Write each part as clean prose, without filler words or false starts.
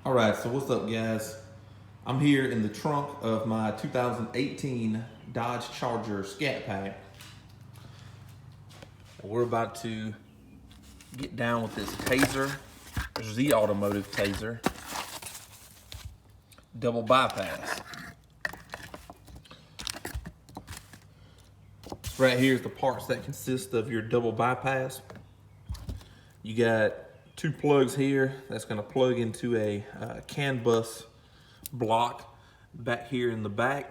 All right, so what's up, guys? I'm here in the trunk of my 2018 Dodge Charger Scatpack. We're about to get down with this Tazer, zAutomotive Tazer, double bypass. Right here is the parts that consist of your double bypass. You got two plugs here that's going to plug into a CAN bus block back here in the back,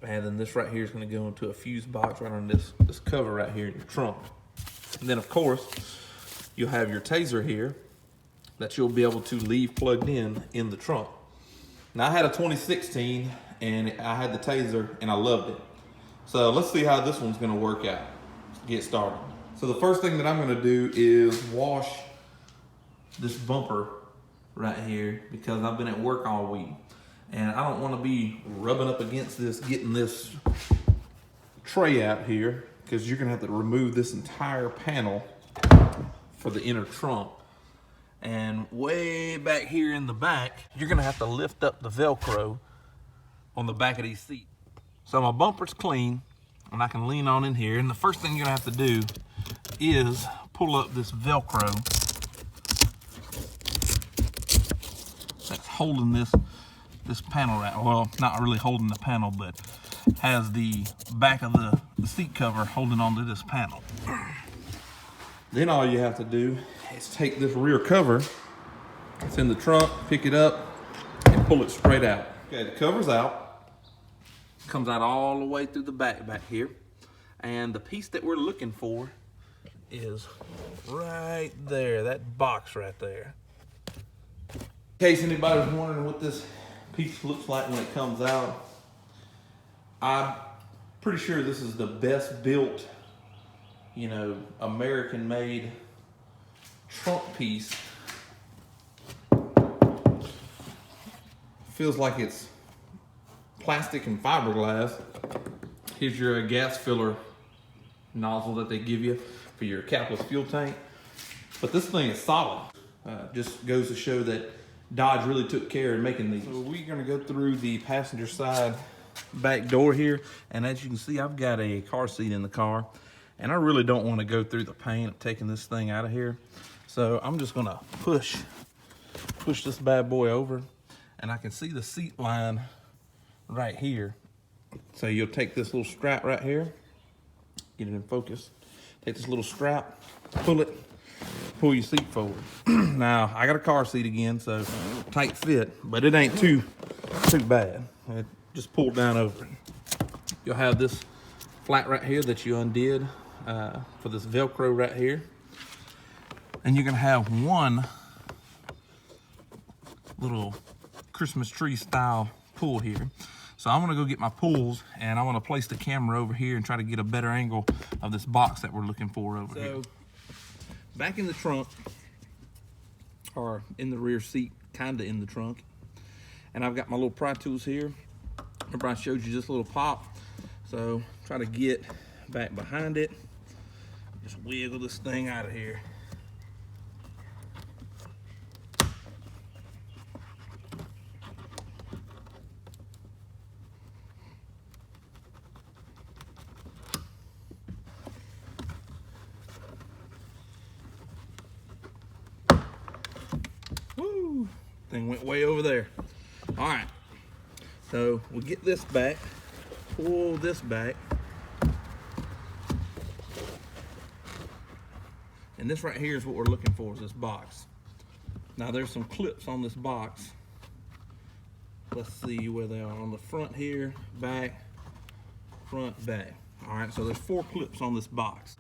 and then this right here is going to go into a fuse box right on this cover right here in your trunk. And then of course you'll have your Tazer here that you'll be able to leave plugged in the trunk. Now I had a 2016 and I had the Tazer and I loved it. So let's see how this one's going to work out. Let's get started. So the first thing that I'm going to do is wash this bumper right here because I've been at work all week and I don't want to be rubbing up against this, getting this tray out here, because you're going to have to remove this entire panel for the inner trunk. And way back here in the back, you're going to have to lift up the Velcro on the back of these seats. So my bumper's clean and I can lean on in here, and the first thing you're going to have to do is pull up this Velcro that's holding this panel right. Well, not really holding the panel, but has the back of the seat cover holding onto this panel. Then all you have to do is take this rear cover, it's in the trunk, pick it up and pull it straight out. Okay, the cover's out. Comes out all the way through the back here. And the piece that we're looking for is right there, that box right there. In case anybody was wondering what this piece looks like when it comes out, I'm pretty sure this is the best built, American made trunk piece. Feels like it's plastic and fiberglass. Here's your gas filler nozzle that they give you for your capless fuel tank. But this thing is solid. Just goes to show that Dodge really took care in making these. So we're gonna go through the passenger side back door here. And as you can see, I've got a car seat in the car. And I really don't want to go through the pain of taking this thing out of here. So I'm just gonna push this bad boy over. And I can see the seat line right here. So you'll take this little strap right here, get it in focus, take this little strap, pull your seat forward. Now I got a car seat again, so tight fit, but it ain't too bad. It just pulled down over it. You'll have this flat right here that you undid for this Velcro right here, and you're gonna have one little Christmas tree style pull here. So I'm gonna go get my pulls and I wanna place the camera over here and try to get a better angle of this box that we're looking for over here. Back in the trunk, or in the rear seat, kinda in the trunk, and I've got my little pry tools here. Remember I showed you this little pop? So try to get back behind it, just wiggle this thing out of here. Woo! Thing went way over there. All right, so we'll get this back, pull this back, and this right here is what we're looking for, is this box. Now there's some clips on this box. Let's see where they are on the front here, back, front, back. All right, so there's 4 clips on this box.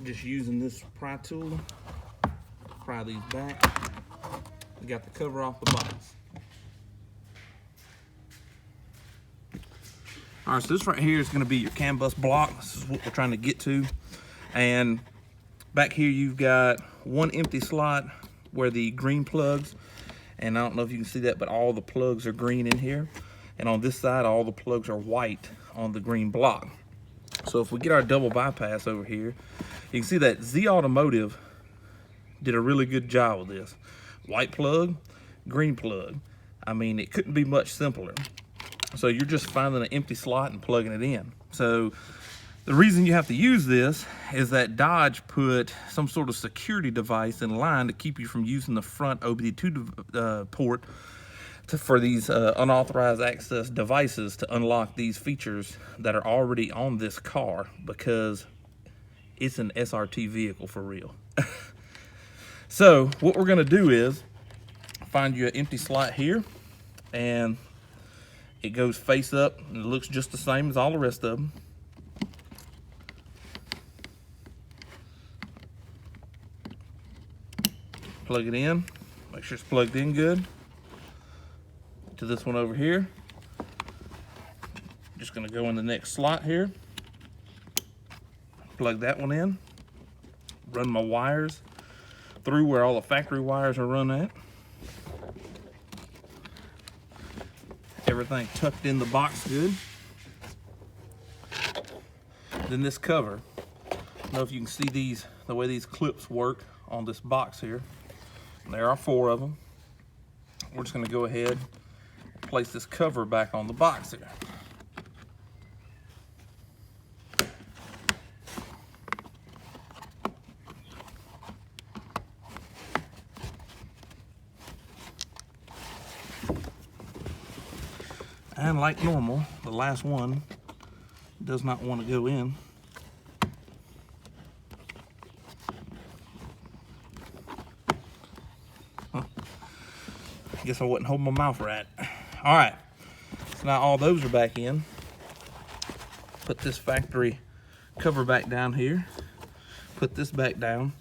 just using this pry tool, pry these back. we got the cover off the box. All right, so this right here is going to be your CAN bus block. This is what we're trying to get to. And back here you've got one empty slot where the green plugs, and I don't know if you can see that, but all the plugs are green in here. And on this side, all the plugs are white on the green block. So if we get our double bypass over here, you can see that zAutomotive did a really good job with this. White plug, green plug. I mean, it couldn't be much simpler. So you're just finding an empty slot and plugging it in. So the reason you have to use this is that Dodge put some sort of security device in line to keep you from using the front OBD2 port for these unauthorized access devices to unlock these features that are already on this car, because it's an SRT vehicle for real. So what we're gonna do is find you an empty slot here, and it goes face up and it looks just the same as all the rest of them. Plug it in, make sure it's plugged in good. To this one over here. Just gonna go in the next slot here. Plug that one in. Run my wires through where all the factory wires are run at. Everything tucked in the box good. Then this cover. I don't know if you can see these, the way these clips work on this box here. There are 4 of them. We're just gonna go ahead and place this cover back on the box here. And like normal, the last one does not want to go in. Huh. Guess I wasn't holding my mouth right. All right, so now all those are back in. Put this factory cover back down here. Put this back down.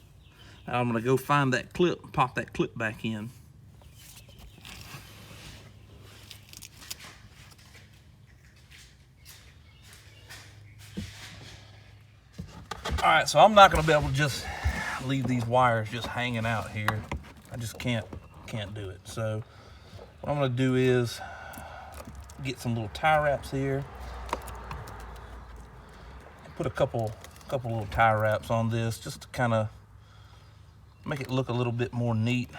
Now I'm gonna go find that clip, pop that clip back in. All right, so I'm not gonna be able to just leave these wires just hanging out here. I just can't do it. So what I'm gonna do is get some little tie wraps here. Put a couple little tie wraps on this just to kind of make it look a little bit more neat.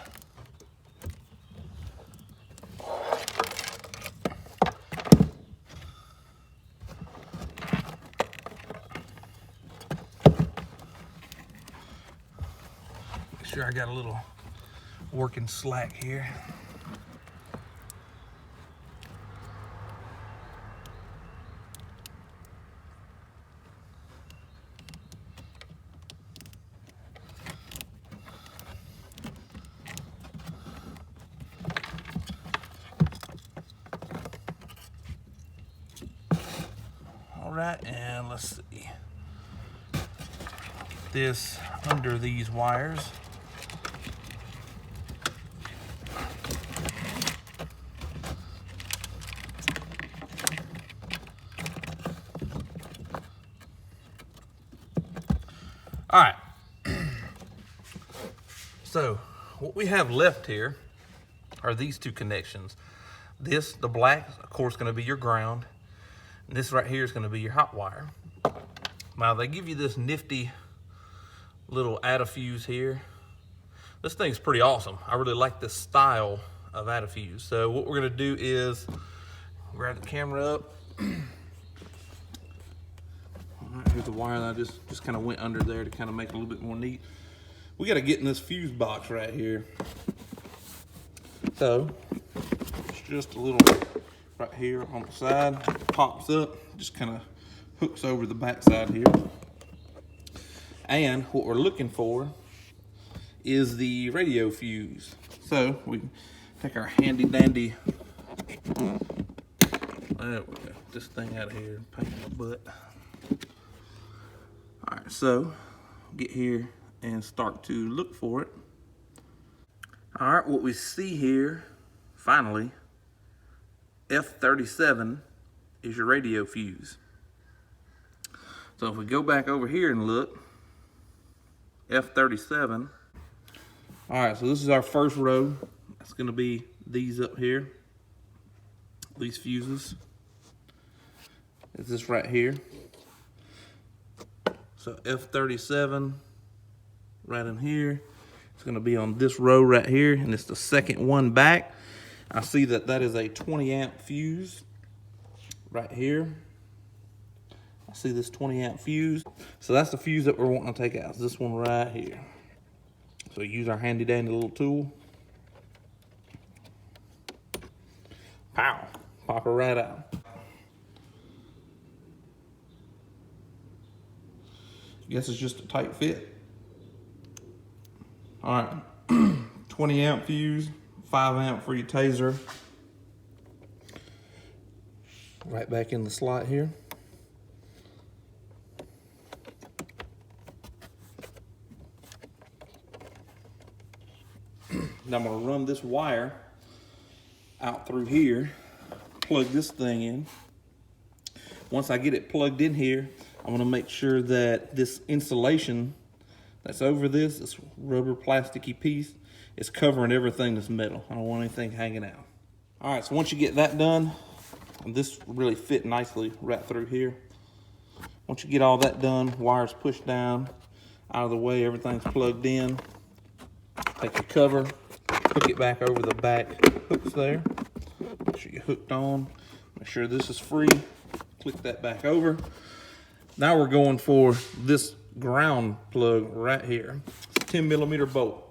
Sure, I got a little working slack here. All right, and let's see. This under these wires. All right, so what we have left here are these 2 connections. This, the black, of course, going to be your ground. And this right here is going to be your hot wire. Now, they give you this nifty little add-a-fuse here. This thing's pretty awesome. I really like this style of add-a-fuse. So what we're going to do is grab the camera up. Here's the wire that I just kind of went under there to kind of make it a little bit more neat. We got to get in this fuse box right here. So it's just a little right here on the side, pops up, just kind of hooks over the back side here. And what we're looking for is the radio fuse. So we take our handy dandy, this thing out of here, pain in the butt. All right, so get here and start to look for it. All right, what we see here, finally, F37 is your radio fuse. So if we go back over here and look, F37. All right, so this is our first row. It's gonna be these up here, these fuses. It's this right here. So F37 right in here. It's gonna be on this row right here, and it's the second one back. I see that that is a 20 amp fuse right here. I see this 20 amp fuse. So that's the fuse that we're wanting to take out. It's this one right here. So use our handy dandy little tool. Pow, pop her right out. Guess it's just a tight fit. All right, 20 amp fuse, 5 amp for your Tazer. Right back in the slot here. Now I'm gonna run this wire out through here, plug this thing in. Once I get it plugged in here, I'm gonna make sure that this insulation that's over this rubber plasticky piece, is covering everything that's metal. I don't want anything hanging out. All right, so once you get that done, and this really fit nicely right through here. Once you get all that done, wires pushed down, out of the way, everything's plugged in. Take your cover, hook it back over the back hooks there. Make sure you're hooked on. Make sure this is free. Click that back over. Now we're going for this ground plug right here. It's a 10 millimeter bolt.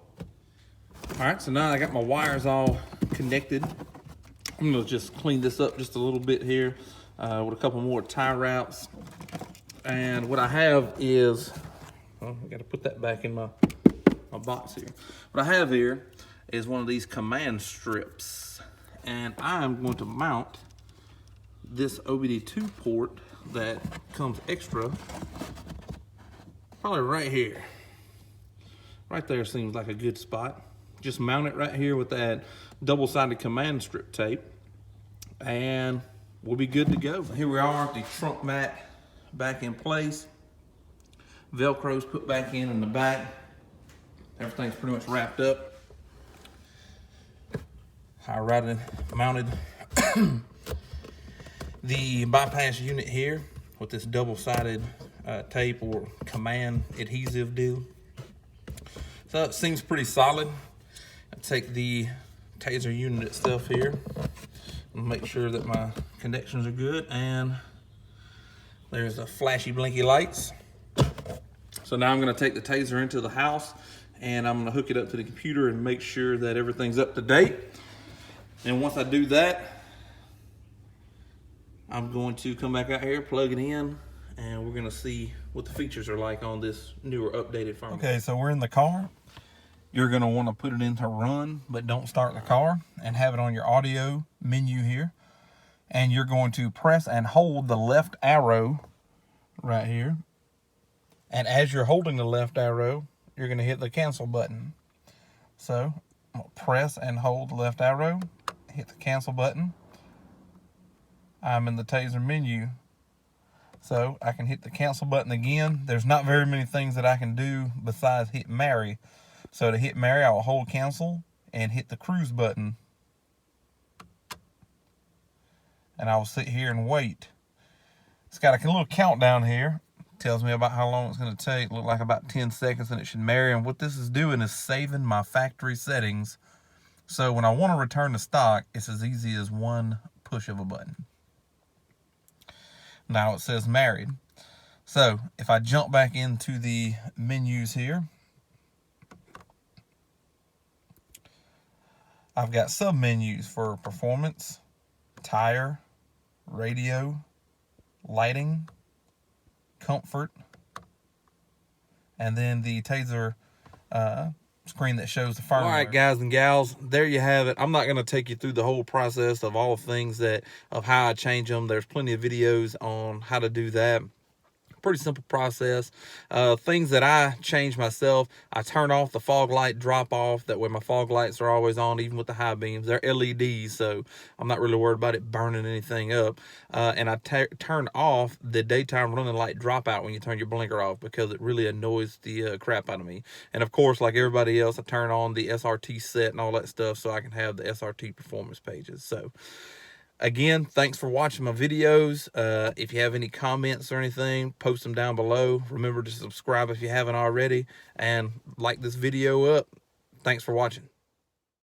All right, so now I got my wires all connected. I'm gonna just clean this up just a little bit here with a couple more tie wraps. And what I have is, well, I gotta put that back in my box here. What I have here is one of these command strips. And I'm going to mount this OBD2 port that comes extra, probably right here. Right there seems like a good spot. Just mount it right here with that double-sided command strip tape, and we'll be good to go. Here we are, the trunk mat back in place. Velcro's put back in the back. Everything's pretty much wrapped up. I mounted the bypass unit here with this double-sided tape or command adhesive deal. So it seems pretty solid. I take the Tazer unit itself here and make sure that my connections are good, and there's the flashy blinky lights. So now I'm gonna take the Tazer into the house and I'm gonna hook it up to the computer and make sure that everything's up to date. And once I do that, I'm going to come back out here, plug it in, and we're gonna see what the features are like on this newer updated firmware. Okay, so we're in the car. You're gonna wanna put it into run, but don't start the car, and have it on your audio menu here. And you're going to press and hold the left arrow right here. And as you're holding the left arrow, you're gonna hit the cancel button. So, I'm gonna press and hold the left arrow, hit the cancel button. I'm in the Tazer menu. So I can hit the cancel button again. There's not very many things that I can do besides hit marry. So to hit marry, I'll hold cancel and hit the cruise button. And I will sit here and wait. It's got a little countdown here. Tells me about how long it's gonna take. Look like about 10 seconds and it should marry. And what this is doing is saving my factory settings. So when I wanna return to stock, it's as easy as one push of a button. Now it says married. So if I jump back into the menus here, I've got sub menus for performance, tire, radio, lighting, comfort, and then the Tazer screen that shows the firmware. All right, guys and gals, there you have it. I'm not going to take you through the whole process of all the things of how I change them. There's plenty of videos on how to do that. Pretty simple process. Things that I change myself: I turn off the fog light drop off. That way my fog lights are always on, even with the high beams. They're LEDs, so I'm not really worried about it burning anything up. And I turn off the daytime running light dropout when you turn your blinker off, because it really annoys the crap out of me. And of course, like everybody else, I turn on the SRT set and all that stuff so I can have the SRT performance pages. So again, thanks for watching my videos. If you have any comments or anything, post them down below. Remember to subscribe if you haven't already, and like this video up. Thanks for watching.